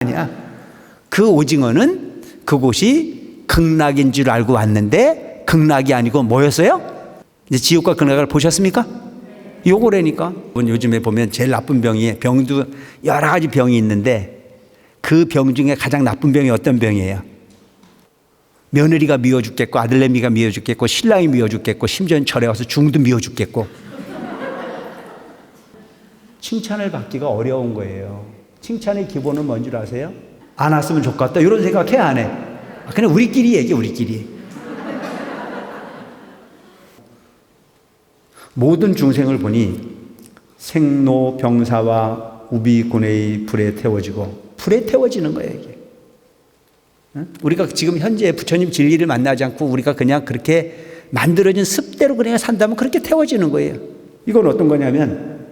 아니야. 그 오징어는 그곳이 극락인 줄 알고 왔는데 극락이 아니고 뭐였어요? 이제 지옥과 극락을 보셨습니까? 요거라니까. 요즘에 보면 제일 나쁜 병이, 병도 여러 가지 병이 있는데 그 병 중에 가장 나쁜 병이 어떤 병이에요? 며느리가 미워 죽겠고, 아들내미가 미워 죽겠고, 신랑이 미워 죽겠고, 심지어는 절에 와서 중도 미워 죽겠고. 칭찬을 받기가 어려운 거예요. 칭찬의 기본은 뭔 줄 아세요? 안 왔으면 좋겠다 이런 생각해, 안 해? 그냥 우리끼리 얘기해, 우리끼리. 모든 중생을 보니 생로병사와 우비군의 불에 태워지고, 불에 태워지는 거예요, 이게. 우리가 지금 현재 부처님 진리를 만나지 않고 우리가 그냥 그렇게 만들어진 습대로 그냥 산다면 그렇게 태워지는 거예요. 이건 어떤 거냐면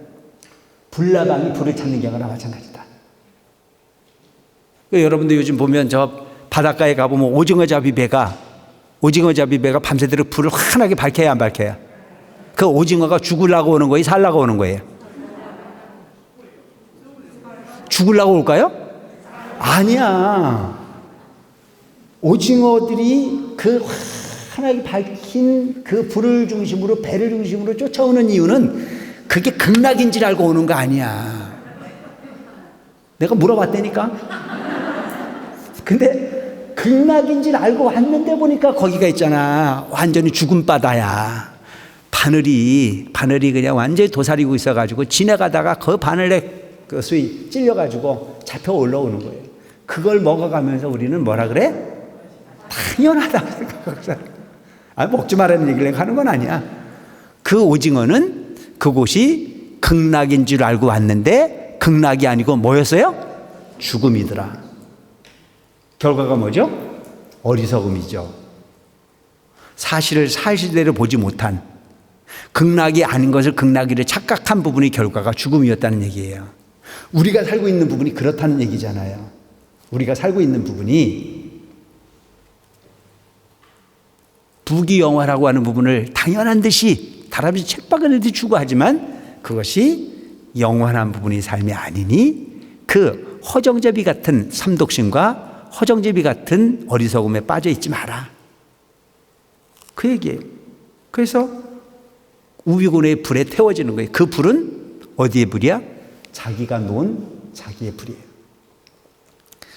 불나방이 불을 찾는 경우나 마찬가지다. 여러분들 요즘 보면 저 바닷가에 가보면 오징어잡이 배가 밤새도록 불을 환하게 밝혀야 안 밝혀야? 그 오징어가 죽으려고 오는 거예요? 살려고 오는 거예요? 죽으려고 올까요? 아니야. 오징어들이 그 환하게 밝힌 그 불을 중심으로, 배를 중심으로 쫓아오는 이유는 그게 극락인 줄 알고 오는 거 아니야. 내가 물어봤다니까. 근데 극락인 줄 알고 왔는데 보니까 거기가 있잖아. 완전히 죽은 바다야. 바늘이 그냥 완전히 도사리고 있어가지고 지나가다가 그 바늘에 그 수위 찔려가지고 잡혀 올라오는 거예요. 그걸 먹어가면서 우리는 뭐라 그래? 당연하다고 생각하잖아. 먹지 말라는 얘기를 하는 건 아니야. 그 오징어는 그곳이 극락인 줄 알고 왔는데 극락이 아니고 뭐였어요? 죽음이더라. 결과가 뭐죠? 어리석음이죠. 사실을 사실대로 보지 못한, 극락이 아닌 것을 극락이를 착각한 부분의 결과가 죽음이었다는 얘기예요. 우리가 살고 있는 부분이 그렇다는 얘기잖아요. 우리가 살고 있는 부분이 부귀영화라고 하는 부분을 당연한 듯이 다람쥐 책박은 듯이 추구하지만 그것이 영원한 부분의 삶이 아니니 그 허정제비 같은 삼독심과 허정제비 같은 어리석음에 빠져 있지 마라. 그 얘기예요. 그래서 우비군의 불에 태워지는 거예요. 그 불은 어디의 불이야? 자기가 놓은 자기의 불이에요.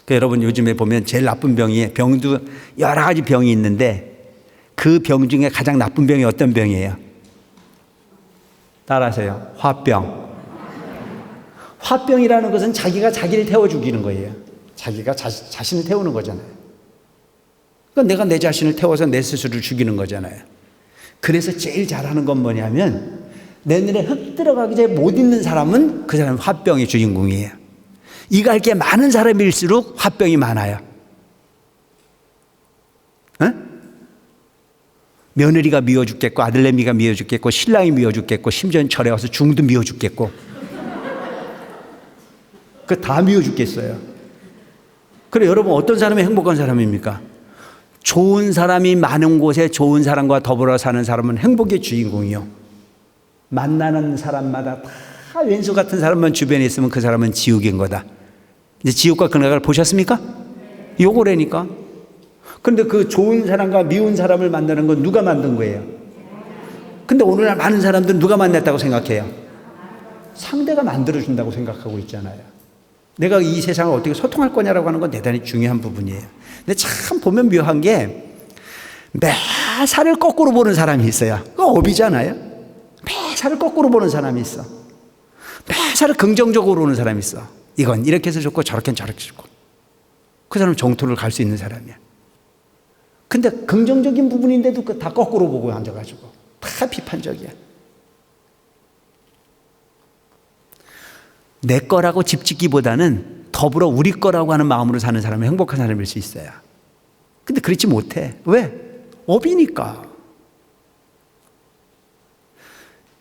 그러니까 여러분 요즘에 보면 제일 나쁜 병이, 병도 여러 가지 병이 있는데 그 병 중에 가장 나쁜 병이 어떤 병이에요? 따라하세요. 화병. 화병이라는 것은 자기가 자기를 태워 죽이는 거예요. 자기가 자신을 태우는 거잖아요. 그러니까 내가 내 자신을 태워서 내 스스로를 죽이는 거잖아요. 그래서 제일 잘하는 건 뭐냐면 내 눈에 흙 들어가기 전에 못 있는 사람은 그 사람은 화병의 주인공이에요. 이가 할 게 많은 사람일수록 화병이 많아요. 응? 며느리가 미워 죽겠고, 아들내미가 미워 죽겠고, 신랑이 미워 죽겠고, 심지어는 절에 와서 중도 미워 죽겠고. 그 다 미워 죽겠어요. 그래, 여러분 어떤 사람이 행복한 사람입니까? 좋은 사람이 많은 곳에 좋은 사람과 더불어 사는 사람은 행복의 주인공이요. 만나는 사람마다 다 왼수 같은 사람만 주변에 있으면 그 사람은 지옥인 거다. 이제 지옥과 극락을 보셨습니까? 요거라니까. 근데 그 좋은 사람과 미운 사람을 만나는 건 누가 만든 거예요? 근데 오늘날 많은 사람들은 누가 만났다고 생각해요? 상대가 만들어준다고 생각하고 있잖아요. 내가 이 세상을 어떻게 소통할 거냐라고 하는 건 대단히 중요한 부분이에요. 근데 참 보면 묘한 게 매사를 거꾸로 보는 사람이 있어요. 그거 업이잖아요. 매사를 거꾸로 보는 사람이 있어. 매사를 긍정적으로 보는 사람이 있어. 이건 이렇게 해서 좋고 저렇게 저렇게 좋고. 그 사람은 정토를 갈 수 있는 사람이야. 근데 긍정적인 부분인데도 다 거꾸로 보고 앉아가지고 다 비판적이야. 내 거라고 집 짓기보다는 더불어 우리 거라고 하는 마음으로 사는 사람은 행복한 사람일 수 있어요. 근데 그렇지 못해. 왜? 업이니까.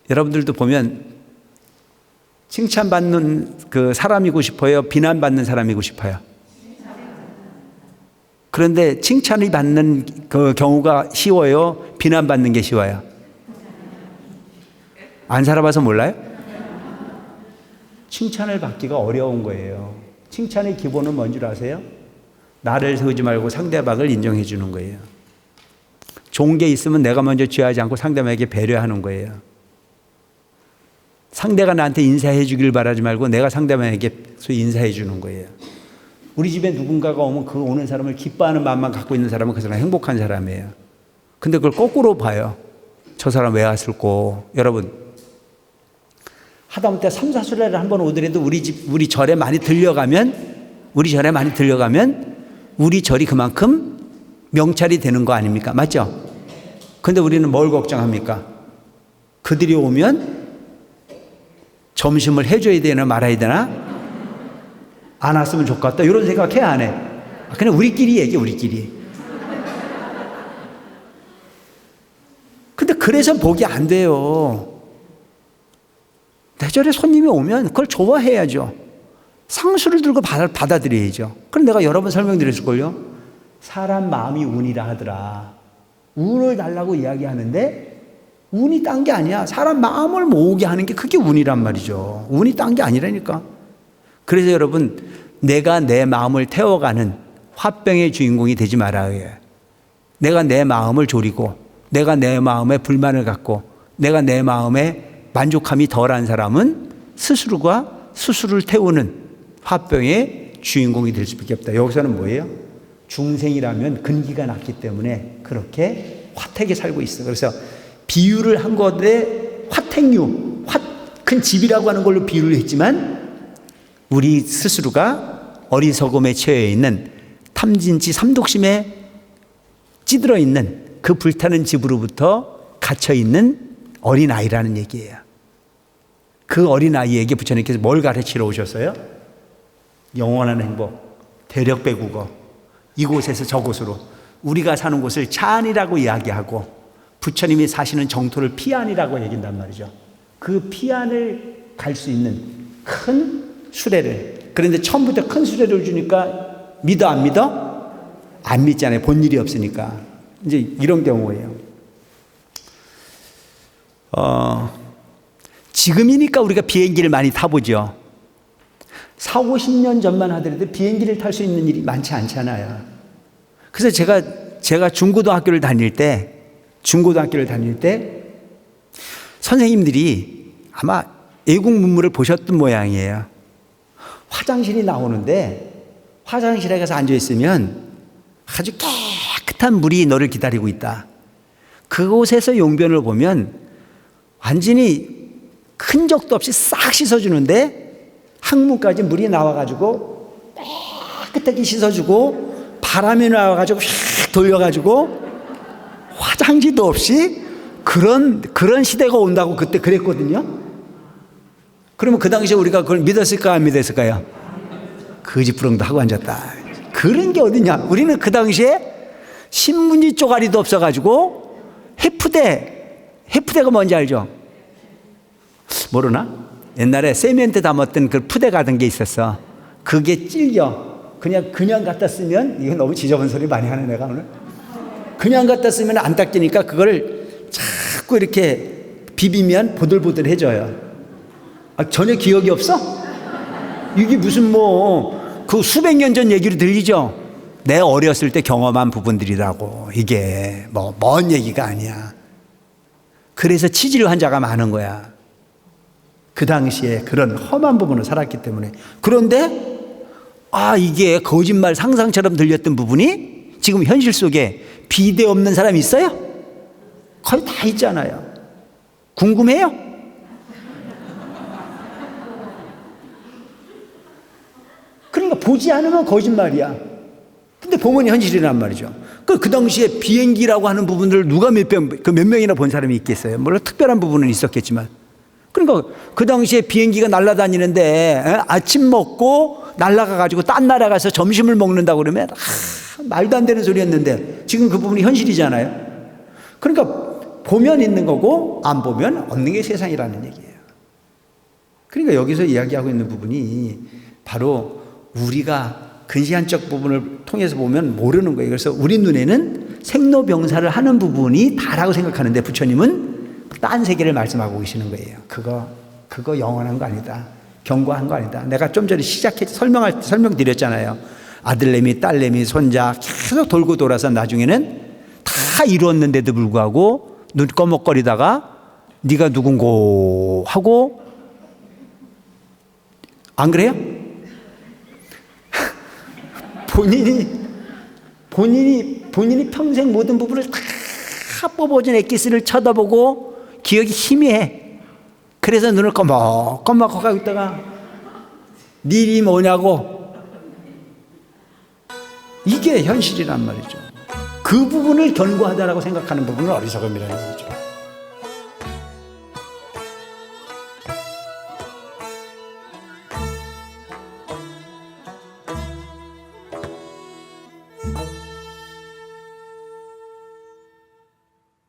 여러분들도 보면 칭찬받는 그 사람이고 싶어요? 비난받는 사람이고 싶어요? 그런데 칭찬을 받는 그 경우가 쉬워요? 비난받는 게 쉬워요? 안 살아봐서 몰라요? 칭찬을 받기가 어려운 거예요. 칭찬의 기본은 뭔 줄 아세요? 나를 세우지 말고 상대방을 인정해 주는 거예요. 좋은 게 있으면 내가 먼저 취하지 않고 상대방에게 배려하는 거예요. 상대가 나한테 인사해 주길 바라지 말고 내가 상대방에게 인사해 주는 거예요. 우리 집에 누군가가 오면 그 오는 사람을 기뻐하는 마음만 갖고 있는 사람은 그 사람 행복한 사람이에요. 근데 그걸 거꾸로 봐요. 저 사람 왜 왔을꼬? 여러분, 하다못해 3, 4순례를 한번 오더라도 우리 절에 많이 들려가면 우리 절이 그만큼 명찰이 되는 거 아닙니까? 맞죠? 근데 우리는 뭘 걱정합니까? 그들이 오면 점심을 해줘야 되나 말아야 되나? 안 왔으면 좋겠다. 이런 생각 해, 안 해? 그냥 우리끼리 얘기해, 우리끼리. 근데 그래서 복이 안 돼요. 내 절에 손님이 오면 그걸 좋아해야죠. 상수를 들고 받아들여야죠. 그럼 내가 여러 번 설명드렸을걸요. 사람 마음이 운이라 하더라. 운을 달라고 이야기하는데 운이 딴 게 아니야. 사람 마음을 모으게 하는 게 그게 운이란 말이죠. 운이 딴 게 아니라니까. 그래서 여러분, 내가 내 마음을 태워가는 화병의 주인공이 되지 말아요. 내가 내 마음을 졸이고 내가 내 마음에 불만을 갖고 내가 내 마음에 만족함이 덜한 사람은 스스로를 태우는 화병의 주인공이 될 수밖에 없다. 여기서는 뭐예요? 중생이라면 근기가 낮기 때문에 그렇게 화택에 살고 있어. 그래서 비유를 한 것에 화택류, 큰 집이라고 하는 걸로 비유를 했지만 우리 스스로가 어리석음에 처해 있는 탐진치 삼독심에 찌들어 있는 그 불타는 집으로부터 갇혀 있는 어린아이라는 얘기예요. 그 어린아이에게 부처님께서 뭘 가르치러 오셨어요? 영원한 행복, 대력배국어, 이곳에서 저곳으로 우리가 사는 곳을 차안이라고 이야기하고 부처님이 사시는 정토를 피안이라고 얘기한단 말이죠. 그 피안을 갈 수 있는 큰 수레를, 그런데 처음부터 큰 수레를 주니까 믿어 안 믿어? 안 믿잖아요. 본 일이 없으니까. 이제 이런 경우예요. 지금이니까 우리가 비행기를 많이 타보죠. 4, 50년 전만 하더라도 비행기를 탈 수 있는 일이 많지 않잖아요. 그래서 제가 중고등학교를 다닐 때 선생님들이 아마 애국 문물을 보셨던 모양이에요. 화장실이 나오는데 화장실에 가서 앉아있으면 아주 깨끗한 물이 너를 기다리고 있다. 그곳에서 용변을 보면 완전히 흔적도 없이 싹 씻어주는데 항문까지 물이 나와가지고 깨끗하게 씻어주고 바람이 나와가지고 휙 돌려가지고 화장지도 없이 그런 시대가 온다고 그때 그랬거든요. 그러면 그 당시에 우리가 그걸 믿었을까 안 믿었을까요? 거짓부렁도 하고 앉았다. 그런 게 어디냐? 우리는 그 당시에 신문지 쪼가리도 없어가지고 해푸대가 뭔지 알죠? 모르나? 옛날에 세면대 담았던 그 푸대 같은 게 있었어. 그게 찔겨. 그냥 갖다 쓰면, 이거 너무 지저분 소리 많이 하네 내가 오늘. 그냥 갖다 쓰면 안 닦이니까 그걸 자꾸 이렇게 비비면 보들보들해져요. 전혀 기억이 없어? 이게 무슨 그 수백 년 전 얘기로 들리죠? 내 어렸을 때 경험한 부분들이라고. 이게 먼 얘기가 아니야. 그래서 치질 환자가 많은 거야. 그 당시에 그런 험한 부분을 살았기 때문에. 그런데 이게 거짓말 상상처럼 들렸던 부분이 지금 현실 속에 비대 없는 사람이 있어요? 거의 다 있잖아요. 궁금해요? 그러니까 보지 않으면 거짓말이야. 근데 보면 현실이란 말이죠. 그 당시에 비행기라고 하는 부분들을 누가 몇 명이나 본 사람이 있겠어요? 물론 특별한 부분은 있었겠지만. 그러니까 그 당시에 비행기가 날아다니는데 아침 먹고 날아가가지고 딴 나라 가서 점심을 먹는다고 그러면 말도 안 되는 소리였는데 지금 그 부분이 현실이잖아요. 그러니까 보면 있는 거고 안 보면 없는 게 세상이라는 얘기예요. 그러니까 여기서 이야기하고 있는 부분이 바로 우리가 근시안적 부분을 통해서 보면 모르는 거예요. 그래서 우리 눈에는 생로병사를 하는 부분이 다라고 생각하는데 부처님은 딴 세계를 말씀하고 계시는 거예요. 그거 영원한 거 아니다. 경고한 거 아니다. 내가 좀 전에 설명드렸잖아요. 아들내미, 딸내미, 손자 계속 돌고 돌아서 나중에는 다 이루었는데도 불구하고 눈 꺼먹거리다가 네가 누군고 하고, 안 그래요? 본인이 평생 모든 부분을 다 뽑아준 엑기스를 쳐다보고 기억이 희미해. 그래서 눈을 꺼먹 하고 있다가 네 일이 뭐냐고. 이게 현실이란 말이죠. 그 부분을 견고하다라고 생각하는 부분은 어리석음이라는 거죠.